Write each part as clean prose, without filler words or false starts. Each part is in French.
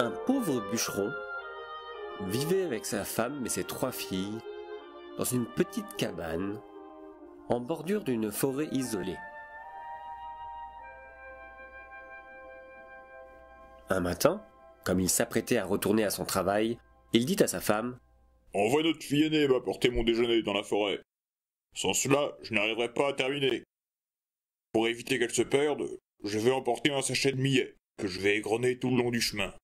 Un pauvre bûcheron vivait avec sa femme et ses 3 filles dans une petite cabane en bordure d'une forêt isolée. Un matin, comme il s'apprêtait à retourner à son travail, il dit à sa femme « Envoie notre fille aînée m'apporter mon déjeuner dans la forêt. Sans cela, je n'arriverai pas à terminer. Pour éviter qu'elle se perde, je vais emporter un sachet de millet, que je vais égrener tout le long du chemin. »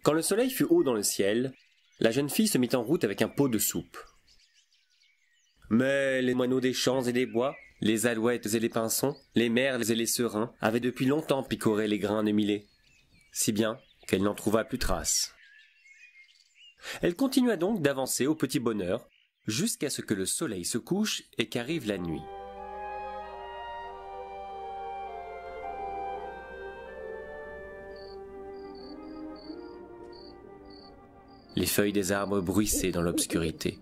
Quand le soleil fut haut dans le ciel, la jeune fille se mit en route avec un pot de soupe. Mais les moineaux des champs et des bois, les alouettes et les pinsons, les merles et les serins avaient depuis longtemps picoré les grains de millet, si bien qu'elle n'en trouva plus trace. Elle continua donc d'avancer au petit bonheur, jusqu'à ce que le soleil se couche et qu'arrive la nuit. Les feuilles des arbres bruissaient dans l'obscurité,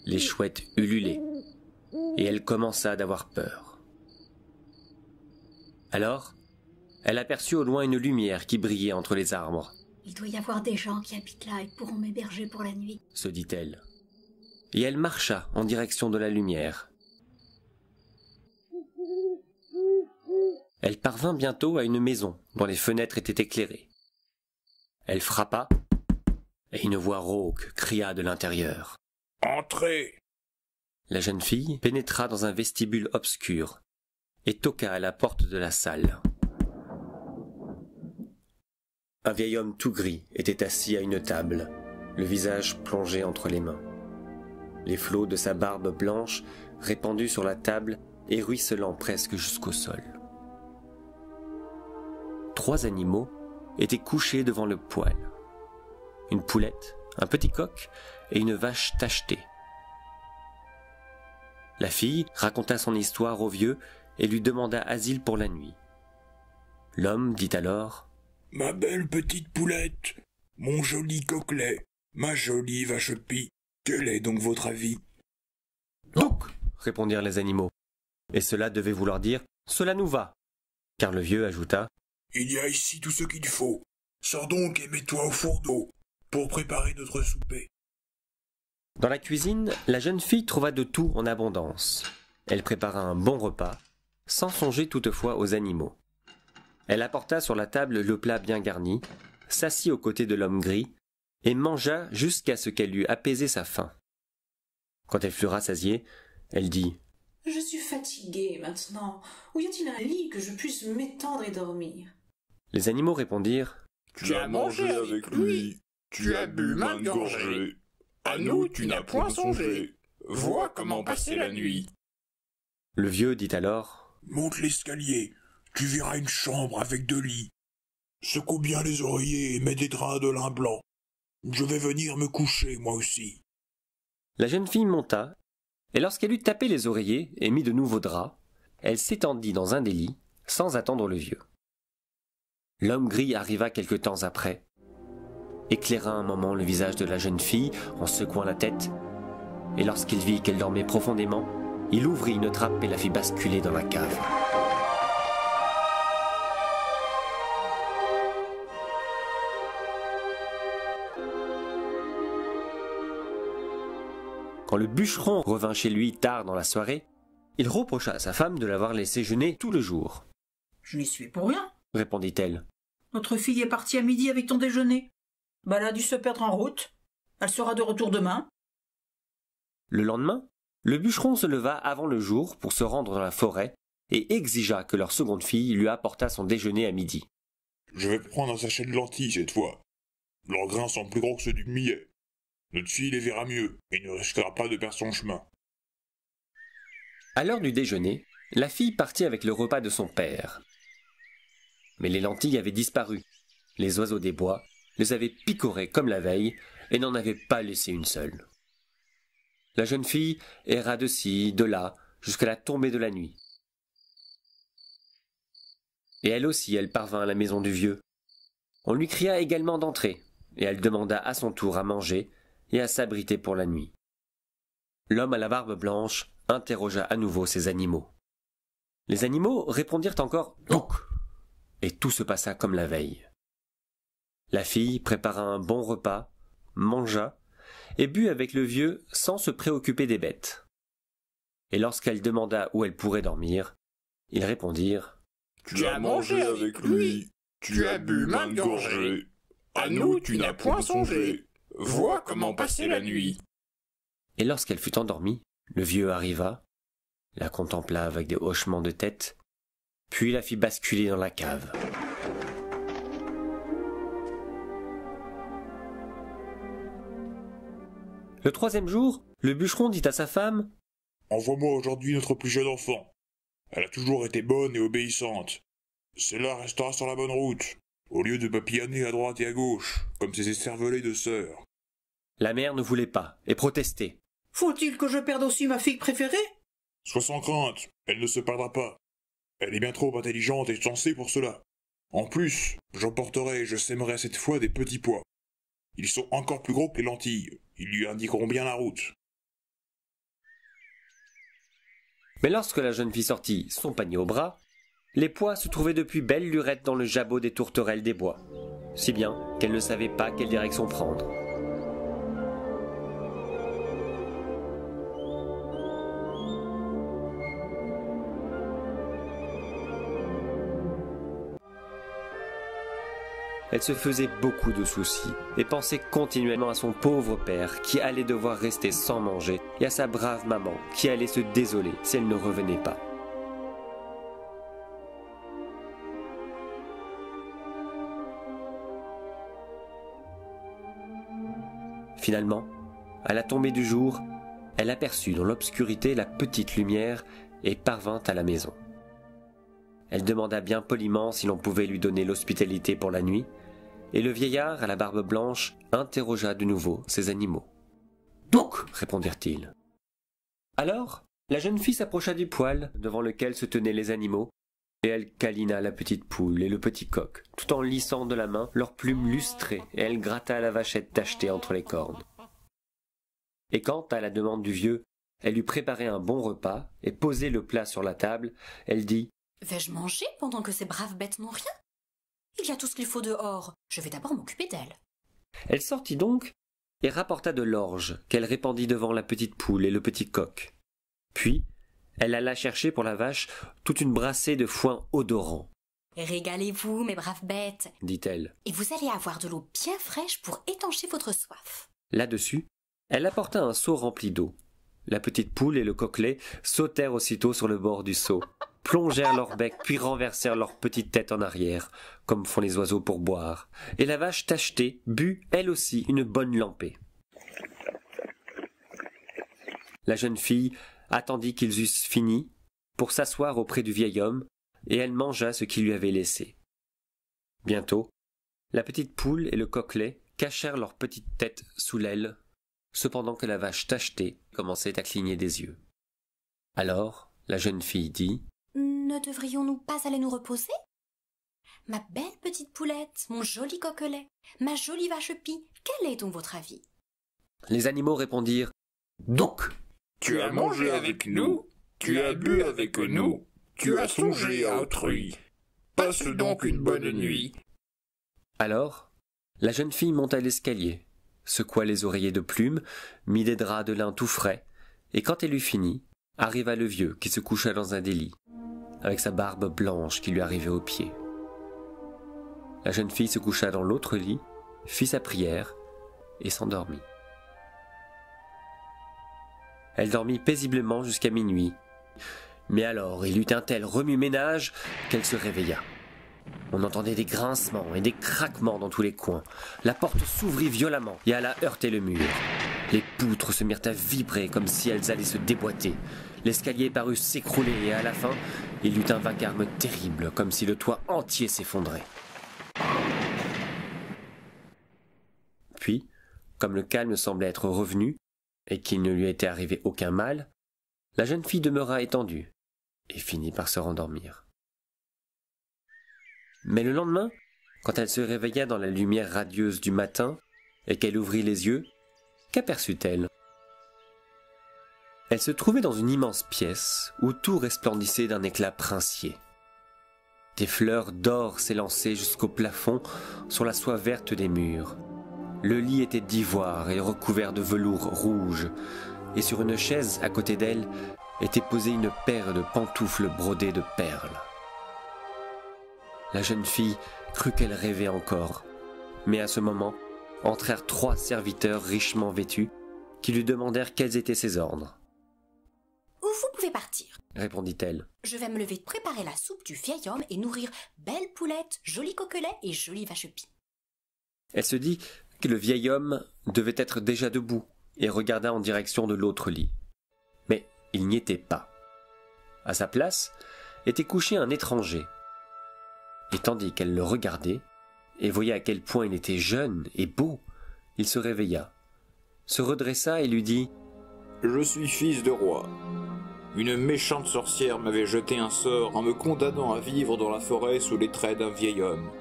les chouettes ululaient, et elle commença d'avoir peur. Alors, elle aperçut au loin une lumière qui brillait entre les arbres. « Il doit y avoir des gens qui habitent là et pourront m'héberger pour la nuit, » se dit-elle. Et elle marcha en direction de la lumière. Elle parvint bientôt à une maison dont les fenêtres étaient éclairées. Elle frappa, et une voix rauque cria de l'intérieur. « Entrez !» La jeune fille pénétra dans un vestibule obscur et toqua à la porte de la salle. Un vieil homme tout gris était assis à une table, le visage plongé entre les mains. Les flots de sa barbe blanche répandus sur la table et ruisselant presque jusqu'au sol. 3 animaux étaient couchés devant le poêle. Une poulette, un petit coq et une vache tachetée. La fille raconta son histoire au vieux et lui demanda asile pour la nuit. L'homme dit alors « Ma belle petite poulette, mon joli coquelet, ma jolie vache pie, quel est donc votre avis ?»« Touc !» répondirent les animaux. Et cela devait vouloir dire « Cela nous va !» Car le vieux ajouta « Il y a ici tout ce qu'il faut. Sors donc et mets-toi au four d'eau pour préparer notre souper. » Dans la cuisine, la jeune fille trouva de tout en abondance. Elle prépara un bon repas, sans songer toutefois aux animaux. Elle apporta sur la table le plat bien garni, s'assit aux côtés de l'homme gris, et mangea jusqu'à ce qu'elle eût apaisé sa faim. Quand elle fut rassasiée, elle dit « Je suis fatiguée maintenant. Où y a-t-il un lit que je puisse m'étendre et dormir ?» Les animaux répondirent « Tu as mangé avec lui, tu as bu maintes gorgées. À nous, tu n'as point songé. Vois comment passer la nuit. » Le vieux dit alors « Monte l'escalier, tu verras une chambre avec 2 lits. Secoue bien les oreillers et mets des draps de lin blanc. Je vais venir me coucher, moi aussi. » La jeune fille monta, et lorsqu'elle eut tapé les oreillers et mis de nouveaux draps, elle s'étendit dans un des lits, sans attendre le vieux. L'homme gris arriva quelque temps après, éclaira un moment le visage de la jeune fille en secouant la tête, et lorsqu'il vit qu'elle dormait profondément, il ouvrit une trappe et la fit basculer dans la cave. Quand le bûcheron revint chez lui tard dans la soirée, il reprocha à sa femme de l'avoir laissé jeûner tout le jour. « Je n'y suis pour rien, » répondit-elle. « Notre fille est partie à midi avec ton déjeuner. Elle a dû se perdre en route. Elle sera de retour demain. » Le lendemain, le bûcheron se leva avant le jour pour se rendre dans la forêt et exigea que leur seconde fille lui apportât son déjeuner à midi. « Je vais prendre un sachet de lentilles cette fois. Leurs grains sont plus gros que ceux du millet. Notre fille les verra mieux et ne risquera pas de perdre son chemin. » À l'heure du déjeuner, la fille partit avec le repas de son père. Mais les lentilles avaient disparu. Les oiseaux des bois les avaient picorées comme la veille et n'en avaient pas laissé une seule. La jeune fille erra de ci, de là, jusqu'à la tombée de la nuit. Et elle aussi, elle parvint à la maison du vieux. On lui cria également d'entrer, et elle demanda à son tour à manger et à s'abriter pour la nuit. L'homme à la barbe blanche interrogea à nouveau ses animaux. Les animaux répondirent encore « Touc !» et tout se passa comme la veille. La fille prépara un bon repas, mangea, et but avec le vieux sans se préoccuper des bêtes. Et lorsqu'elle demanda où elle pourrait dormir, ils répondirent « Tu as mangé avec lui, tu as bu maintes gorgées. À nous, tu n'as point songé. Vois comment passer la nuit. » Et lorsqu'elle fut endormie, le vieux arriva, la contempla avec des hochements de tête, puis la fit basculer dans la cave. Le troisième jour, le bûcheron dit à sa femme « Envoie-moi aujourd'hui notre plus jeune enfant. Elle a toujours été bonne et obéissante. Celle-là restera sur la bonne route, au lieu de papillonner à droite et à gauche, comme ces écervelés de sœurs. » La mère ne voulait pas, et protestait. « Faut-il que je perde aussi ma fille préférée ?» « Sois sans crainte, elle ne se perdra pas. Elle est bien trop intelligente et sensée pour cela. En plus, j'emporterai et je sèmerai cette fois des petits pois. Ils sont encore plus gros que les lentilles. Ils lui indiqueront bien la route. » Mais lorsque la jeune fille sortit, son panier au bras, les pois se trouvaient depuis belle lurette dans le jabot des tourterelles des bois, si bien qu'elle ne savait pas quelle direction prendre. Elle se faisait beaucoup de soucis et pensait continuellement à son pauvre père qui allait devoir rester sans manger et à sa brave maman qui allait se désoler si elle ne revenait pas. Finalement, à la tombée du jour, elle aperçut dans l'obscurité la petite lumière et parvint à la maison. Elle demanda bien poliment si l'on pouvait lui donner l'hospitalité pour la nuit, et le vieillard à la barbe blanche interrogea de nouveau ses animaux. « Donc » répondirent-ils. Alors, la jeune fille s'approcha du poêle devant lequel se tenaient les animaux, et elle câlina la petite poule et le petit coq, tout en lissant de la main leurs plumes lustrées, et elle gratta la vachette tachetée entre les cornes. Et quand, à la demande du vieux, elle eut préparé un bon repas et posé le plat sur la table, elle dit « Vais-je manger pendant que ces braves bêtes n'ont rien ? Il y a tout ce qu'il faut dehors. Je vais d'abord m'occuper d'elles. » Elle sortit donc et rapporta de l'orge qu'elle répandit devant la petite poule et le petit coq. Puis, elle alla chercher pour la vache toute une brassée de foin odorant. « Régalez-vous, mes braves bêtes, » dit-elle. « et vous allez avoir de l'eau bien fraîche pour étancher votre soif. » Là-dessus, elle apporta un seau rempli d'eau. La petite poule et le coquelet sautèrent aussitôt sur le bord du seau, plongèrent leur bec puis renversèrent leur petite tête en arrière, comme font les oiseaux pour boire, et la vache tachetée but elle aussi une bonne lampée. La jeune fille attendit qu'ils eussent fini pour s'asseoir auprès du vieil homme, et elle mangea ce qu'il lui avait laissé. Bientôt, la petite poule et le coquelet cachèrent leur petite tête sous l'aile, cependant que la vache tachetée commençait à cligner des yeux. Alors, la jeune fille dit « Ne devrions-nous pas aller nous reposer ? Ma belle petite poulette, mon joli coquelet, ma jolie vache pie, quel est donc votre avis ?» Les animaux répondirent « Donc !» Tu as mangé avec nous, tu as bu avec nous, tu as songé à autrui. Passe donc une bonne nuit. Alors, la jeune fille monta l'escalier, secoua les oreillers de plumes, mit des draps de lin tout frais, et quand elle eut fini, arriva le vieux qui se coucha dans un des lits, avec sa barbe blanche qui lui arrivait aux pieds. La jeune fille se coucha dans l'autre lit, fit sa prière et s'endormit. Elle dormit paisiblement jusqu'à minuit, mais alors il eut un tel remue-ménage qu'elle se réveilla. On entendait des grincements et des craquements dans tous les coins. La porte s'ouvrit violemment et alla heurter le mur. Les poutres se mirent à vibrer comme si elles allaient se déboîter. L'escalier parut s'écrouler et à la fin, il eut un vacarme terrible, comme si le toit entier s'effondrait. Puis, comme le calme semblait être revenu, et qu'il ne lui était arrivé aucun mal, la jeune fille demeura étendue et finit par se rendormir. Mais le lendemain, quand elle se réveilla dans la lumière radieuse du matin et qu'elle ouvrit les yeux, qu'aperçut-elle ? Elle se trouvait dans une immense pièce où tout resplendissait d'un éclat princier. Des fleurs d'or s'élançaient jusqu'au plafond sur la soie verte des murs. Le lit était d'ivoire et recouvert de velours rouge, et sur une chaise à côté d'elle était posée une paire de pantoufles brodées de perles. La jeune fille crut qu'elle rêvait encore, mais à ce moment entrèrent 3 serviteurs richement vêtus qui lui demandèrent quels étaient ses ordres. « Vous pouvez partir, Répondit-elle. je vais me lever de préparer la soupe du vieil homme et nourrir Belle Poulette, Joli Coquelet et Jolie Vache-Pie. » Elle se dit que le vieil homme devait être déjà debout et regarda en direction de l'autre lit. Mais il n'y était pas. À sa place était couché un étranger. Et tandis qu'elle le regardait et voyait à quel point il était jeune et beau, il se réveilla, se redressa et lui dit « Je suis fils de roi. Une méchante sorcière m'avait jeté un sort en me condamnant à vivre dans la forêt sous les traits d'un vieil homme.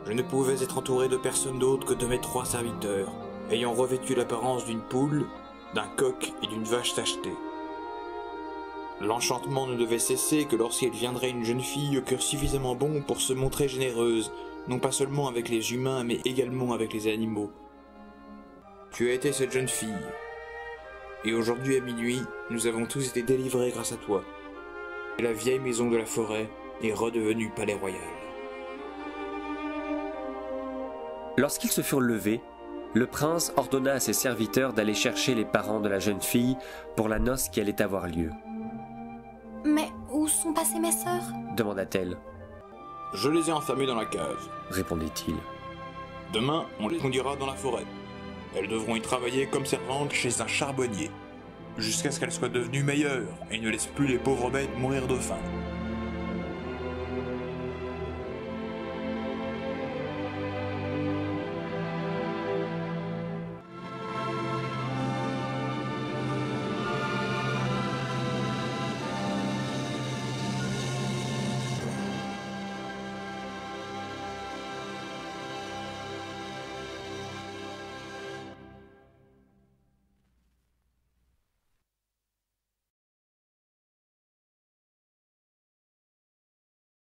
Je ne pouvais être entouré de personne d'autre que de mes 3 serviteurs, ayant revêtu l'apparence d'une poule, d'un coq et d'une vache tachetée. L'enchantement ne devait cesser que lorsqu'il viendrait une jeune fille au cœur suffisamment bon pour se montrer généreuse, non pas seulement avec les humains, mais également avec les animaux. Tu as été cette jeune fille. Et aujourd'hui à minuit, nous avons tous été délivrés grâce à toi. Et la vieille maison de la forêt est redevenue palais royal. » Lorsqu'ils se furent levés, le prince ordonna à ses serviteurs d'aller chercher les parents de la jeune fille pour la noce qui allait avoir lieu. « Mais où sont passées mes sœurs ?» demanda-t-elle. « Je les ai enfermées dans la cave, » répondit-il. « Demain, on les conduira dans la forêt. Elles devront y travailler comme servantes chez un charbonnier, jusqu'à ce qu'elles soient devenues meilleures et ne laissent plus les pauvres bêtes mourir de faim. »